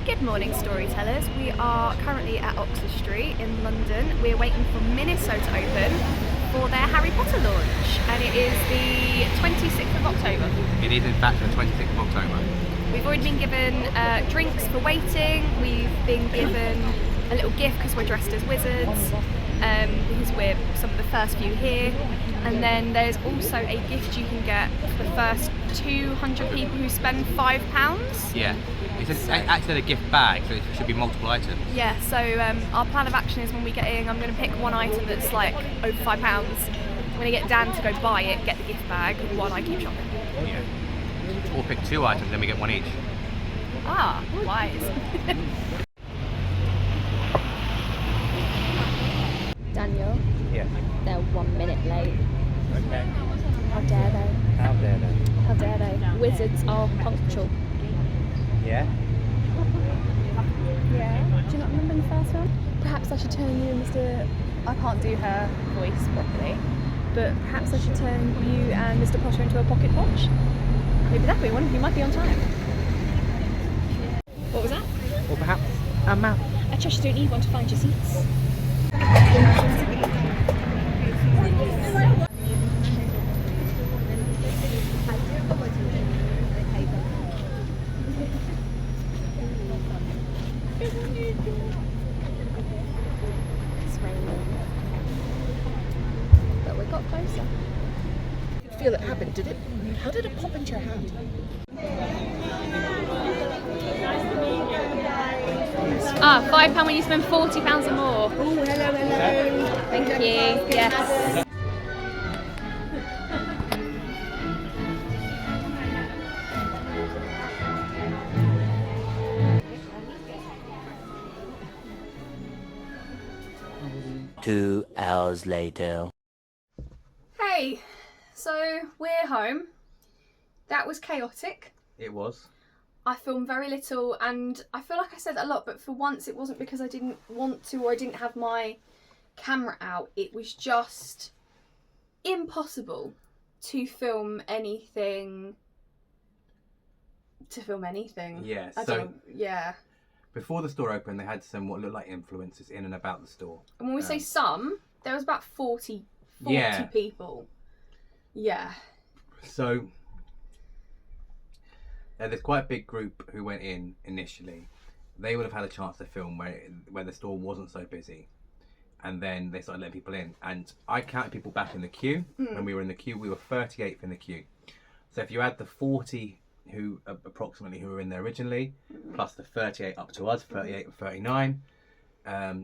Good morning, storytellers. We are currently at Oxford Street in London. We're waiting for Miniso to open for their Harry Potter launch, and it is the 26th of October. It is in fact the 26th of October. We've already been given drinks for waiting. We've been given a little gift because we're dressed as wizards, because we're some of the first few here. And then there's also a gift you can get for the first 200 people who spend £5. Yeah. It's actually a gift bag, so it should be multiple items. Yeah, so our plan of action is when we get in, I'm going to pick one item that's like over £5. I'm going to get Dan to go buy it, get the gift bag, while I keep shopping. Yeah. Or pick two items, then we get one each. Ah, wise. Daniel, Yeah. they're 1 minute late. Okay. How dare they? Out there then. How dare they? Wizards are punctual. Yeah? Yeah. Do you not remember the first one? Perhaps I should turn you and Mr. I can't do her voice properly, but perhaps I should turn you and Mr. Potter into a pocket watch. Maybe that way one of you might be on time. What was that? Or perhaps a map. I just don't need one to find your seats. It's raining, but we got closer. Feel it happened, did it? How did it pop into your hand? Ah, £5 when you spend £40 or more. Oh, hello. Thank you. Yes. Two hours later. Hey, so we're home. That was chaotic. It was. I filmed very little, and I feel like I said that a lot, but for once it wasn't because I didn't want to or I didn't have my camera out. It was just impossible to film anything. Yeah, I so don't know. Yeah. before the store opened, they had some what looked like influencers in and about the store. And when we say some, there was about 40 Yeah. people. Yeah. So there's quite a big group who went in initially. They would have had a chance to film where the store wasn't so busy, and then they started letting people in. And I counted people back in the queue. When we were in the queue, we were 38th in the queue. So if you add the 40 who approximately who were in there originally, plus the 38 up to us, 38 and 39,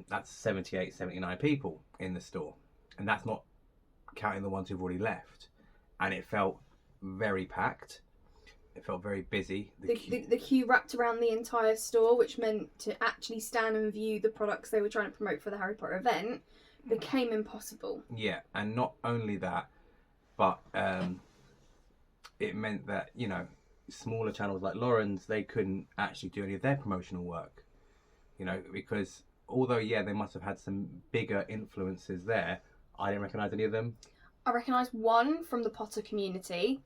that's 78, 79 people in the store, and that's not counting the ones who've already left. And it felt very packed. It felt very busy. The queue wrapped around the entire store, which meant to actually stand and view the products they were trying to promote for the Harry Potter event became impossible. Yeah, and not only that, but it meant that, you know, smaller channels like Lauren's, they couldn't actually do any of their promotional work, you know, because although, yeah, they must have had some bigger influences there, I didn't recognise any of them. I recognise one from the Potter community,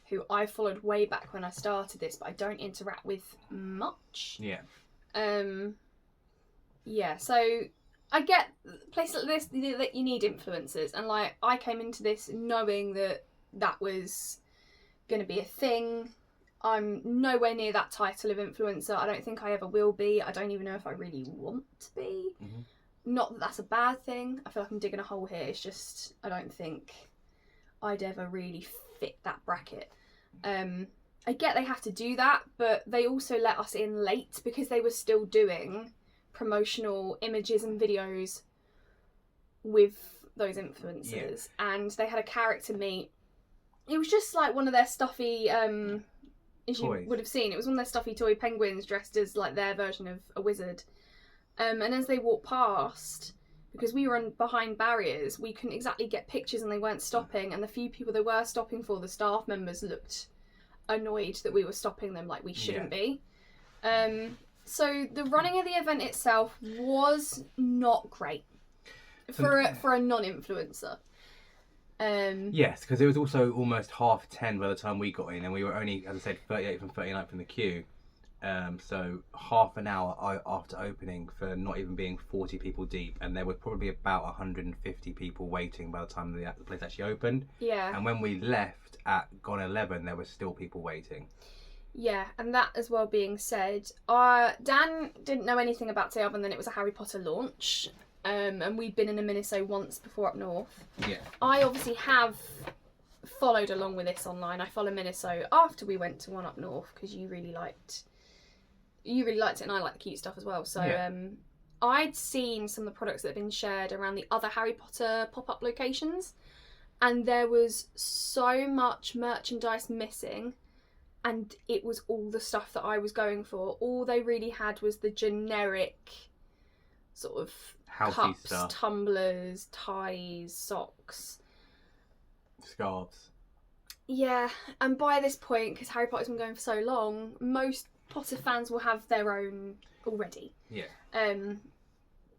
who I followed way back when I started this, but I don't interact with much. Yeah. Yeah, so I get places like this that you need influencers, and like I came into this knowing that was going to be a thing. I'm nowhere near that title of influencer. I don't think I ever will be. I don't even know if I really want to be. Not that that's a bad thing. I feel like I'm digging a hole here. It's just I don't think I'd ever really fit that bracket. I get they have to do that, but they also let us in late because they were still doing promotional images and videos with those influencers. Yeah. And they had a character meet. It was just like one of their stuffy as you would have seen, it was one of their stuffy toy penguins dressed as like their version of a wizard. And as they walked past, because we were behind barriers, we couldn't exactly get pictures and they weren't stopping. And the few people they were stopping for, the staff members looked annoyed that we were stopping them like we shouldn't be. So the running of the event itself was not great for a non-influencer. Yes, because it was also almost 10:30 by the time we got in, and we were only, as I said, 38th and 39th in the queue. So half an hour after opening for not even being 40 people deep, and there were probably about 150 people waiting by the time the place actually opened. Yeah. And when we left at gone 11, there were still people waiting. Yeah, and that as well being said, Dan didn't know anything about it other than it was a Harry Potter launch, and we'd been in a Miniso once before up north. Yeah. I obviously have followed along with this online. I follow Miniso after we went to one up north because you really liked it, and I like the cute stuff as well. So Yeah. I'd seen some of the products that have been shared around the other Harry Potter pop-up locations, and there was so much merchandise missing. And it was all the stuff that I was going for. All they really had was the generic sort of Housey cups, stuff. tumblers, ties, socks. Scarves. Yeah, and by this point, because Harry Potter's been going for so long, most Potter fans will have their own already. Yeah.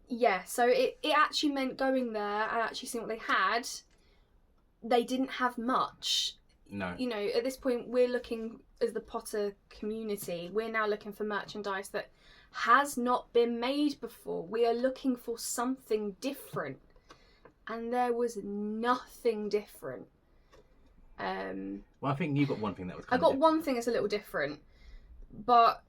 Yeah, so it actually meant going there and actually seeing what they had. They didn't have much. No. You know, at this point, we're looking, as the Potter community, we're now looking for merchandise that has not been made before. We are looking for something different. And there was nothing different. Well, I think you got one thing that was I got one thing that's a little different. But,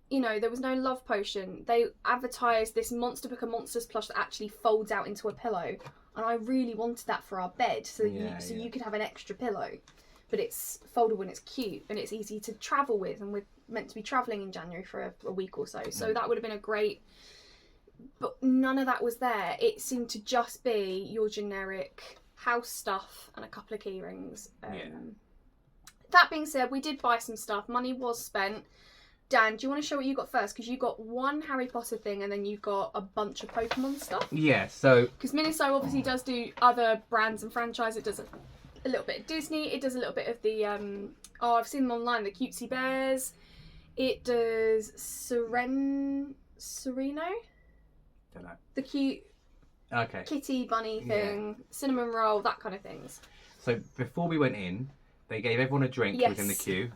you know, there was no love potion. They advertised this Monster Book of Monsters plush that actually folds out into a pillow. And I really wanted that for our bed, so you could have an extra pillow. But it's foldable and it's cute and it's easy to travel with, and we're meant to be travelling in January for a week or so. So that would have been a great... But none of that was there. It seemed to just be your generic house stuff and a couple of key rings. That being said, we did buy some stuff. Money was spent. Dan, do you want to show what you got first? Because you got one Harry Potter thing and then you got a bunch of Pokemon stuff. Yeah, so... Because Miniso obviously does do other brands and franchise. It does a little bit of Disney. It does a little bit of the... I've seen them online, the Cutesy Bears. It does Sereno? Don't know. The cute kitty bunny thing. Cinnamon roll, that kind of things. So before we went in, they gave everyone a drink within the queue.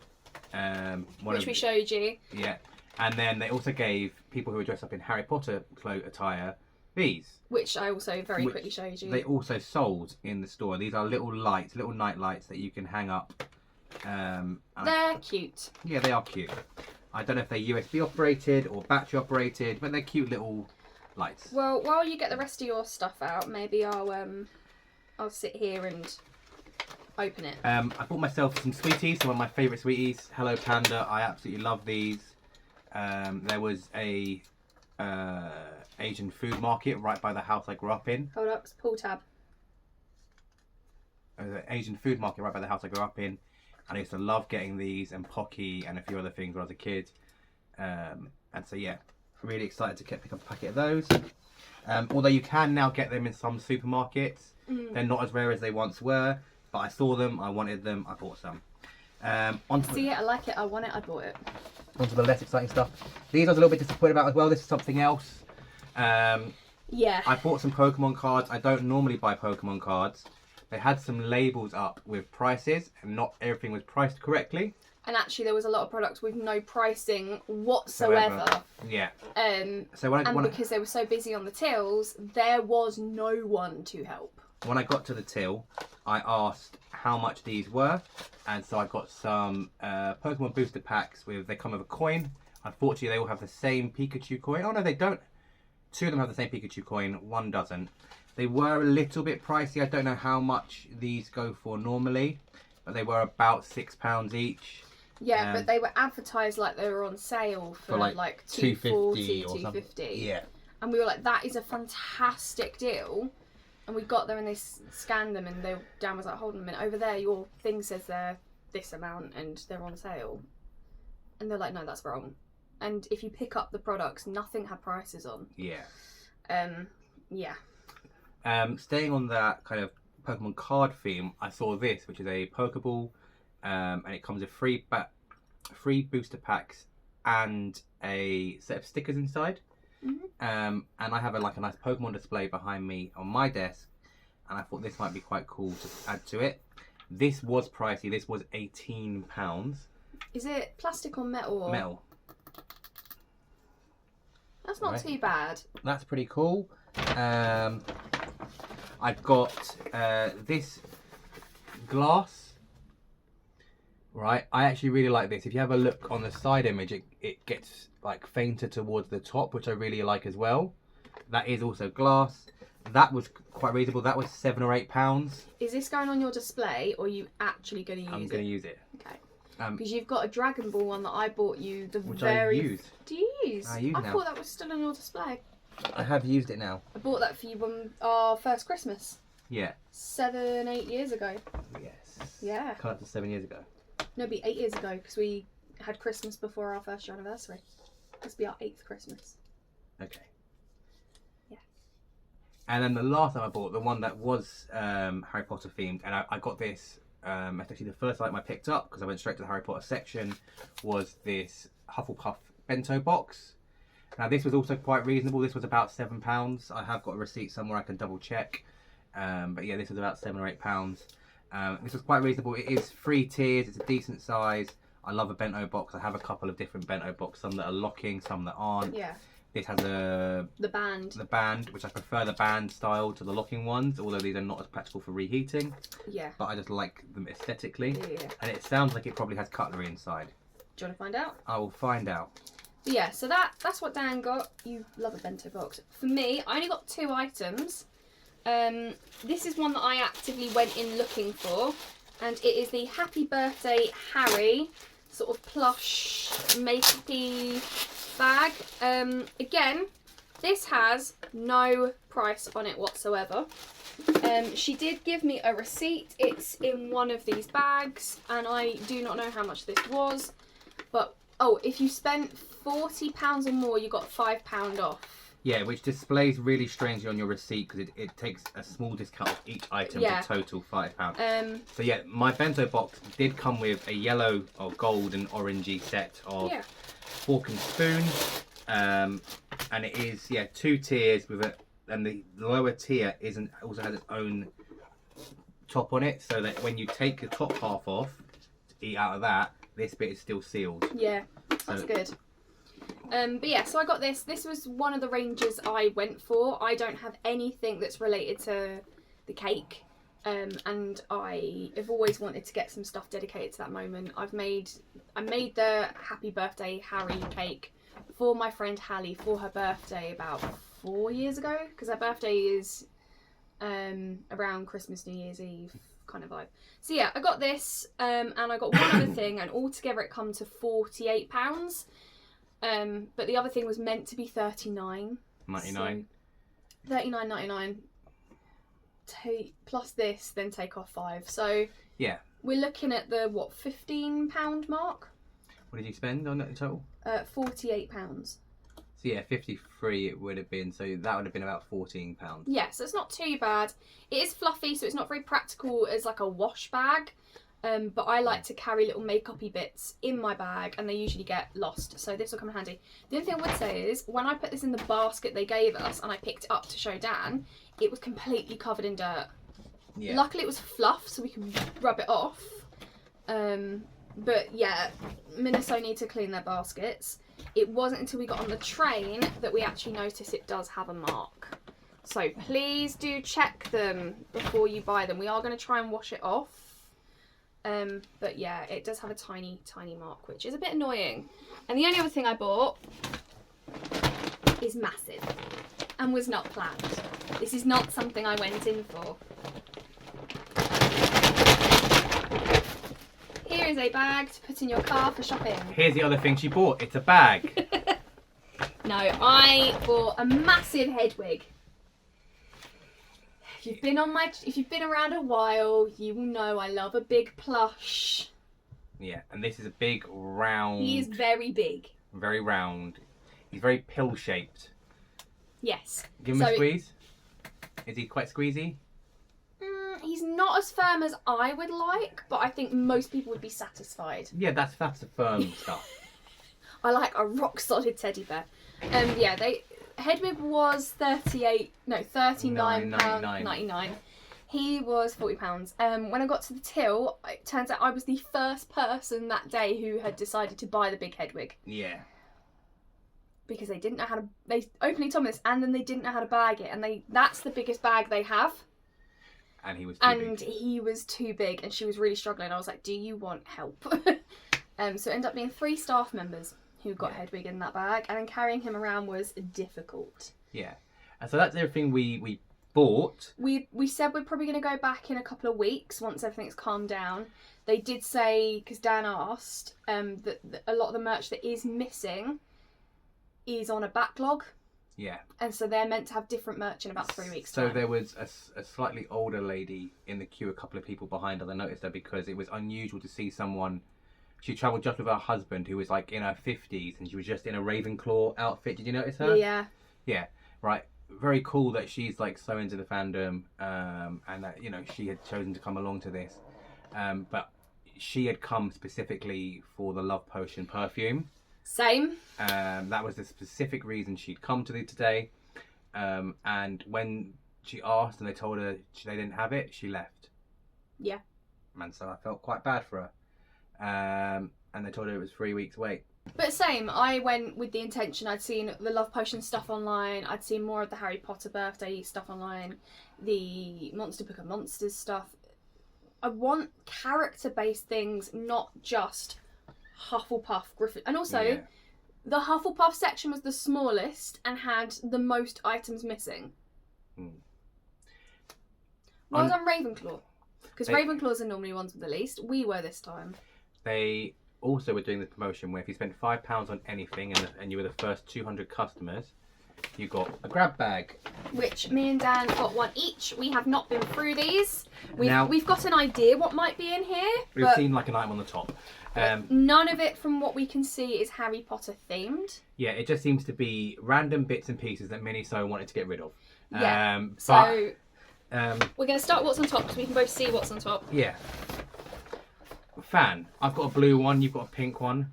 Which we showed you. Yeah. And then they also gave people who were dressed up in Harry Potter attire these. Which I also very quickly showed you. They also sold in the store. These are little lights, little night lights that you can hang up. They're cute. Yeah, they are cute. I don't know if they're USB operated or battery operated, but they're cute little lights. Well, while you get the rest of your stuff out, maybe I'll sit here and open it. I bought myself some sweeties, some of my favourite sweeties. Hello Panda, I absolutely love these. There was a Asian food market right by the house I grew up in. Hold up, it's pull tab. There was an Asian food market right by the house I grew up in. And I used to love getting these and Pocky and a few other things when I was a kid. And so yeah, really excited to pick up a packet of those. Although you can now get them in some supermarkets. They're not as rare as they once were. But I saw them, I wanted them, I bought some. See it, I like it, I want it, I bought it. Onto the less exciting stuff. These I was a little bit disappointed about as well. This is something else. Yeah. I bought some Pokemon cards. I don't normally buy Pokemon cards. They had some labels up with prices and not everything was priced correctly. And actually there was a lot of products with no pricing whatsoever. Yeah. So because they were so busy on the tills, there was no one to help. When I got to the till, I asked how much these were, and so I got some Pokemon booster packs they come with a coin. Unfortunately, they all have the same Pikachu coin. Oh no, they don't. Two of them have the same Pikachu coin, one doesn't. They were a little bit pricey. I don't know how much these go for normally, but they were about £6 each. Yeah, but they were advertised like they were on sale for like $2.40, $2.50. Yeah. And we were like, that is a fantastic deal. And we got there and they scanned them and Dan was like, hold on a minute, over there your thing says they're this amount and they're on sale. And they're like, no, that's wrong. And if you pick up the products, nothing had prices on. Yeah. Yeah. Staying on that kind of Pokemon card theme, I saw this, which is a Pokeball, and it comes with free booster packs and a set of stickers inside. And I have a nice Pokemon display behind me on my desk, and I thought this might be quite cool to add to it. This was pricey. This was £18. Is it plastic or metal? Metal. That's not Right. too bad. That's pretty cool. I've got this glass. Right, I actually really like this. If you have a look on the side image, it gets like fainter towards the top, which I really like as well. That is also glass. That was quite reasonable. That was £7 or £8. Is this going on your display, or are you actually going to use it? I'm going to use it. Okay. Because you've got a Dragon Ball one that I bought you. Which I use. Do you use? I use now. thought that was still on your display. I have used it now. I bought that for you on our first Christmas. Yeah. 7-8 years ago. Yes. Yeah. Come up to 7 years ago. No, it'd be 8 years ago because we had Christmas before our first year anniversary. This will be our 8th Christmas. Okay. Yeah. And then the last time I bought, the one that was Harry Potter themed, and I got this, it's actually the first item I picked up because I went straight to the Harry Potter section, was this Hufflepuff bento box. Now this was also quite reasonable. This was about £7. I have got a receipt somewhere, I can double check. But yeah, this was about £7 or £8. This was quite reasonable. It is 3 tiers, it's a decent size. I love a bento box. I have a couple of different bento boxes, some that are locking, some that aren't. Yeah. This has the band, which I prefer the band style to the locking ones, although these are not as practical for reheating. Yeah. But I just like them aesthetically. Yeah. And it sounds like it probably has cutlery inside. Do you want to find out? I will find out. But yeah, so that's what Dan got. You love a bento box. For me, I only got 2 items. This is one that I actively went in looking for, and it is the Happy Birthday Harry sort of plush make-up-y bag. Again, this has no price on it whatsoever. She did give me a receipt. It's in one of these bags, and I do not know how much this was, but oh, if you spent £40 or more, you got £5 off. Yeah, which displays really strangely on your receipt because it takes a small discount of each item to total £5. So yeah, my bento box did come with a yellow or gold and orangey set of fork and spoon, and it is 2 tiers with it, and the lower tier also has its own top on it, so that when you take the top half off to eat out of that, this bit is still sealed. Yeah, that's good. But yeah, so I got this. This was one of the ranges I went for. I don't have anything that's related to the cake. And I have always wanted to get some stuff dedicated to that moment. I made the Happy Birthday Harry cake for my friend Hallie for her birthday about 4 years ago. Because her birthday is around Christmas, New Year's Eve kind of vibe. So yeah, I got this and I got one other thing, and altogether it come to £48. But the other thing was meant to be $39.99. So $39.99. Plus this, then take off £5. So yeah, we're looking at the £15 mark. What did you spend on it in total? £48. So yeah, 53 it would have been. So that would have been about £14. Yeah, so it's not too bad. It is fluffy, so it's not very practical as like a wash bag. But I like to carry little make-up-y bits in my bag, and they usually get lost, so this will come in handy. The other thing I would say is, when I put this in the basket they gave us, and I picked it up to show Dan, it was completely covered in dirt. Yeah. Luckily it was fluff, so we can rub it off. But yeah, Miniso need to clean their baskets. It wasn't until we got on the train that we actually noticed it does have a mark. So please do check them before you buy them. We are going to try and wash it off. But yeah, it does have a tiny mark, which is a bit annoying. And the only other thing I bought is massive and was not planned. This is not something I went in for. Here is a bag to put in your car for shopping. Here's the other thing she bought. It's a bag. No, I bought a massive head wig. If you've been around a while, you will know I love a big plush. Yeah, and this is a big round. He is very big. Very round. He's very pill shaped. Yes. Give him a squeeze. Is he quite squeezy? He's not as firm as I would like, but I think most people would be satisfied. Yeah, that's the firm stuff. I like a rock solid teddy bear. Yeah, Hedwig was £39.99. He was £40. When I got to the till, it turns out I was the first person that day who had decided to buy the big Hedwig. Yeah. because they didn't know how to. They openly told me this, and then they didn't know how to bag it, and that's the biggest bag they have. And he was too big. And he was too big, and she was really struggling. I was like, "Do you want help?" So it ended up being 3 staff members who got Hedwig in that bag, and then carrying him around was difficult. Yeah, and so that's everything we bought. We said we're probably going to go back in a couple of weeks once everything's calmed down. They did say, because Dan asked, that a lot of the merch that is missing is on a backlog. Yeah. And so they're meant to have different merch in about 3 weeks' So time. there was a slightly older lady in the queue, a couple of people behind her. I noticed her because it was unusual to see someone. She travelled just with her husband, who was like in her 50s, and she was just in a Ravenclaw outfit. Did you notice her? Yeah. Yeah. Right. Very cool that she's like so into the fandom, and that, you know, she had chosen to come along to this. But she had come specifically for the Love Potion perfume. Same. That was the specific reason she'd come to today. And when she asked and they told her they didn't have it, she left. Yeah. And so I felt quite bad for her. And they told her it was 3 weeks wait. But same, I went with the intention. I'd seen the Love Potion stuff online. I'd seen more of the Harry Potter birthday stuff online. The Monster Book of Monsters stuff. I want character-based things, not just Hufflepuff, Griffin. And also, the Hufflepuff section was the smallest and had the most items missing. Well, I was on Ravenclaw. Because Ravenclaws are normally ones with the least. We were this time. They also were doing the promotion where if you spent £5 on anything and you were the first 200 customers, you got a grab bag. Which me and Dan got one each. We have not been through these. We've got an idea what might be in here. We've seen like an item on the top. None of it, from what we can see, is Harry Potter themed. Yeah, it just seems to be random bits and pieces that Miniso wanted to get rid of. Yeah. We're going to start what's on top so we can both see what's on top. Yeah. Fan. I've got a blue one. You've got a pink one.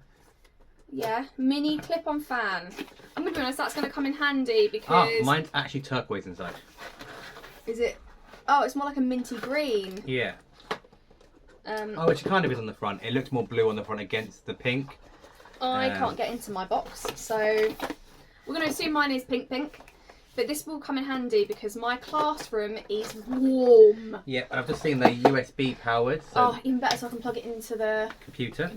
Yeah, mini clip-on fan. I'm going to be honest, that's going to come in handy because... mine's actually turquoise inside. Is it? Oh, it's more like a minty green. Yeah. Which kind of is on the front. It looks more blue on the front against the pink. I can't get into my box, so we're going to assume mine is pink. But this will come in handy because my classroom is warm. Yeah, I've just seen they're USB powered. So even better, so I can plug it into the computer.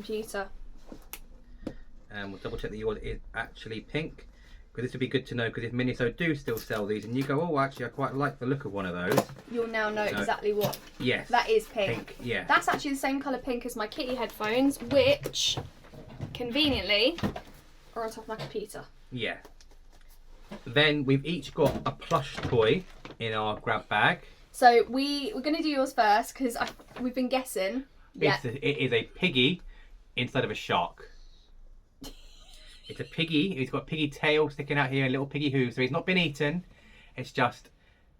We'll double check that yours is actually pink. Because this would be good to know, because if Miniso do still sell these and you go, oh, actually I quite like the look of one of those. You'll now know exactly what. Yes. That is pink. Yeah. That's actually the same colour pink as my kitty headphones, which, conveniently, are on top of my computer. Yeah. Then we've each got a plush toy in our grab bag. So we're going to do yours first, because we've been guessing. Yeah. It is a piggy instead of a shark. It's a piggy. He's got a piggy tail sticking out here and little piggy hooves. So he's not been eaten. It's just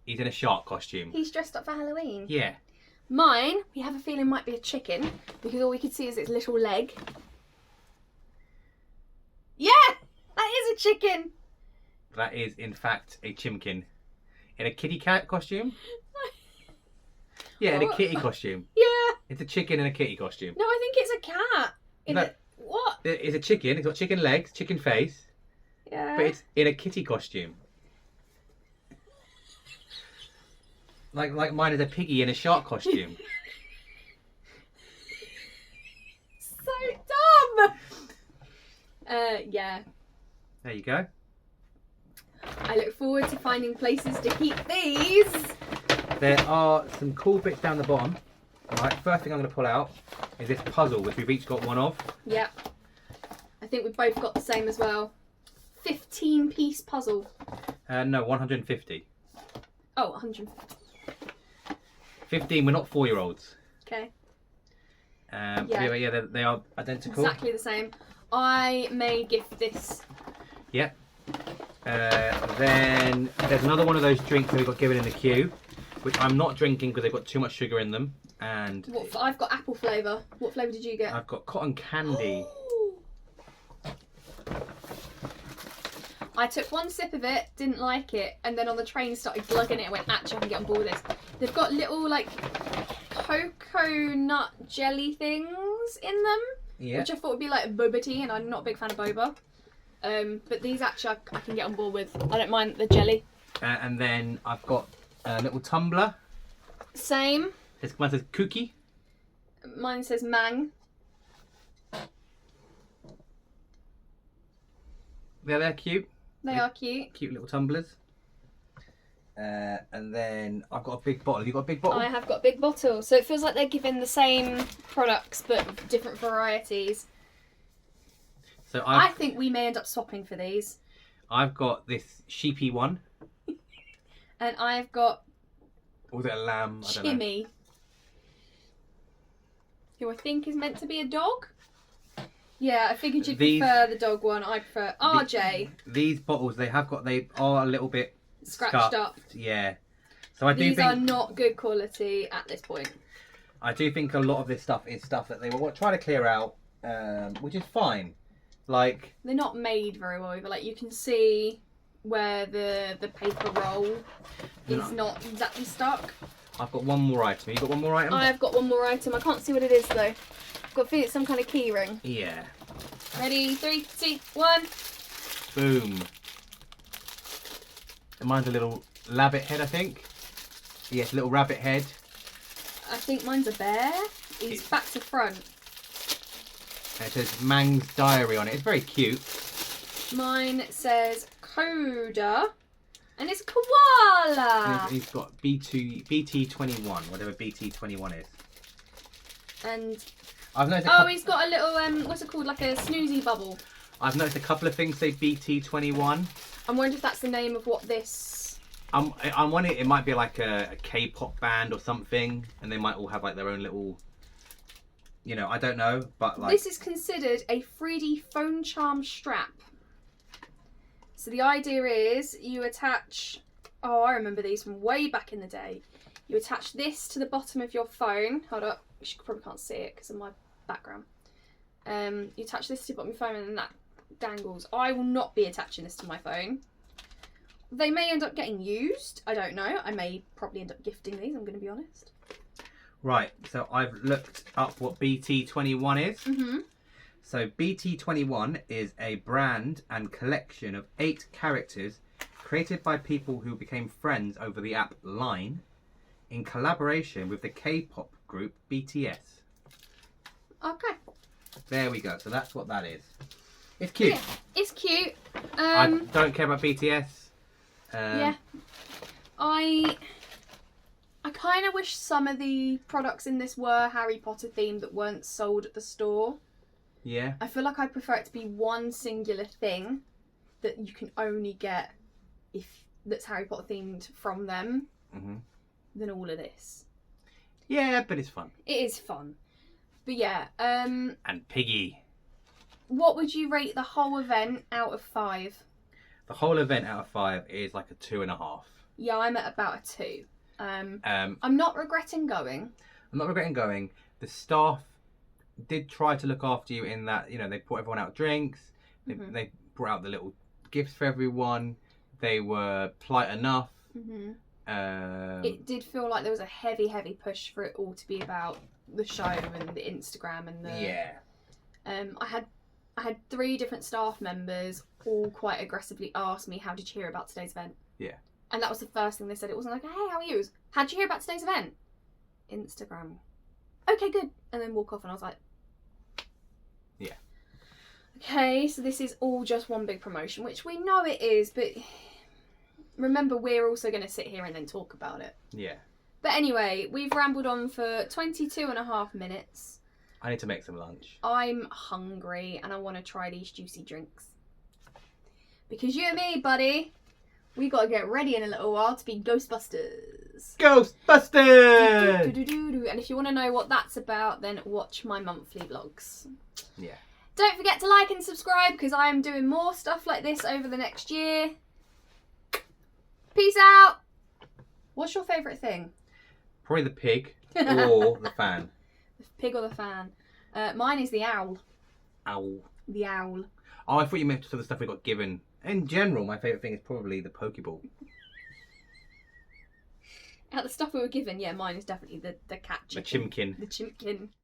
he's in a shark costume. He's dressed up for Halloween. Yeah. Mine, we have a feeling might be a chicken because all we could see is its little leg. Yeah, that is a chicken. That is in fact a chimkin in a kitty cat costume. Yeah, in a kitty costume. Yeah. It's a chicken in a kitty costume. No, I think it's a cat. What? It's a chicken. It's got chicken legs, chicken face. Yeah. But it's in a kitty costume. Like mine is a piggy in a shark costume. So dumb. Yeah. There you go. I look forward to finding places to keep these. There are some cool bits down the bottom. Right, first thing I'm going to pull out is this puzzle, which we've each got one of. Yep. I think we've both got the same as well. 15-piece puzzle. No, 150. Oh, 150. 15, we're not 4-year-olds. Okay. Yeah, they are identical. Exactly the same. I may gift this. Yep. Then there's another one of those drinks that we got given in the queue, which I'm not drinking because they've got too much sugar in them. And I've got apple flavour. What flavour did you get? I've got cotton candy. I took one sip of it, didn't like it, and then on the train started glugging it and went, actually I can get on board with this. They've got little like cocoa nut jelly things in them, which I thought would be like boba tea, and I'm not a big fan of boba. But these actually I can get on board with. I don't mind the jelly. And then I've got a little tumbler. Same. Mine says cookie. Mine says mang. They're cute. They are cute. Cute little tumblers. And then I've got a big bottle. Have you got a big bottle? I have got a big bottle. So it feels like they're giving the same products but different varieties. So I think we may end up swapping for these. I've got this sheepy one. And I've got Or was it a lamb? I don't know. Chimmy, who I think is meant to be a dog. Yeah, I figured you'd prefer the dog one. I prefer RJ. These bottles, they are a little bit Scratched up. Yeah. So I do These think are not good quality at this point. I do think a lot of this stuff is stuff that they were trying to clear out, which is fine. Like, they're not made very well either. Like, you can see where the paper roll is not exactly stuck. I've got one more item. You got one more item? I've got one more item. I can't see what it is though. I've got to feel it's some kind of key ring. Yeah. Ready? 3, 2, 1. Boom. And mine's a little rabbit head, I think. Yes, little rabbit head. I think mine's a bear. He's back to front. And it says Mang's Diary on it. It's very cute. Mine says Coda. And it's koala. And he's got BT21, whatever BT21 is. And I've noticed. he's got a little what's it called? Like a snoozy bubble. I've noticed a couple of things say BT21. I'm wondering if that's the name of what this. I'm wondering it might be like a K-pop band or something, and they might all have like their own little. You know, I don't know, but like. This is considered a 3D phone charm strap. So the idea is you attach. Oh, I remember these from way back in the day. You attach this to the bottom of your phone. Hold up, you probably can't see it because of my background. You attach this to the bottom of your phone and then that dangles. I will not be attaching this to my phone. They may end up getting used. I don't know. I may probably end up gifting these. I'm going to be honest. Right, so I've looked up what BT21 is. Mm-hmm. So BT21 is a brand and collection of 8 characters created by people who became friends over the app Line in collaboration with the K-pop group BTS. Okay. There we go. So that's what that is. It's cute. Yeah, it's cute. I don't care about BTS. Yeah. I kind of wish some of the products in this were Harry Potter themed that weren't sold at the store. Yeah. I feel like I prefer it to be one singular thing that you can only get if that's Harry Potter themed from them than all of this. Yeah, but it's fun. It is fun. But yeah, And Piggy. what would you rate the whole event out of 5? The whole event out of 5 is like a 2.5. Yeah, I'm at about a 2. I'm I'm not regretting going. not regretting going. The staff did try to look after you in that, you know, they brought everyone out drinks. They brought out the little gifts for everyone. They were polite enough. It did feel like there was a heavy push for it all to be about the show and the Instagram and the. Yeah. I had 3 different staff members all quite aggressively ask me, "How did you hear about today's event?" Yeah. And that was the first thing they said. It wasn't like, "Hey, how are you?" It was, "How'd you hear about today's event?" Instagram. Okay, good. And then walk off, and I was like, Yeah. Okay, so this is all just one big promotion, which we know it is, but remember, we're also going to sit here and then talk about it. Yeah. But anyway, we've rambled on for 22.5 minutes. I need to make some lunch. I'm hungry and I want to try these juicy drinks. Because you and me, buddy, we got to get ready in a little while to be Ghostbusters. Ghostbusters! And if you want to know what that's about, then watch my monthly vlogs. Yeah. Don't forget to like and subscribe because I am doing more stuff like this over the next year. Peace out. What's your favourite thing? Probably the pig or the fan. The pig or the fan? Mine is the owl. Owl. The owl. Oh, I thought you meant for the stuff we got given. In general, my favourite thing is probably the Pokeball. Out of the stuff we were given, yeah, mine is definitely the cat The chicken. chimkin. The chimkin.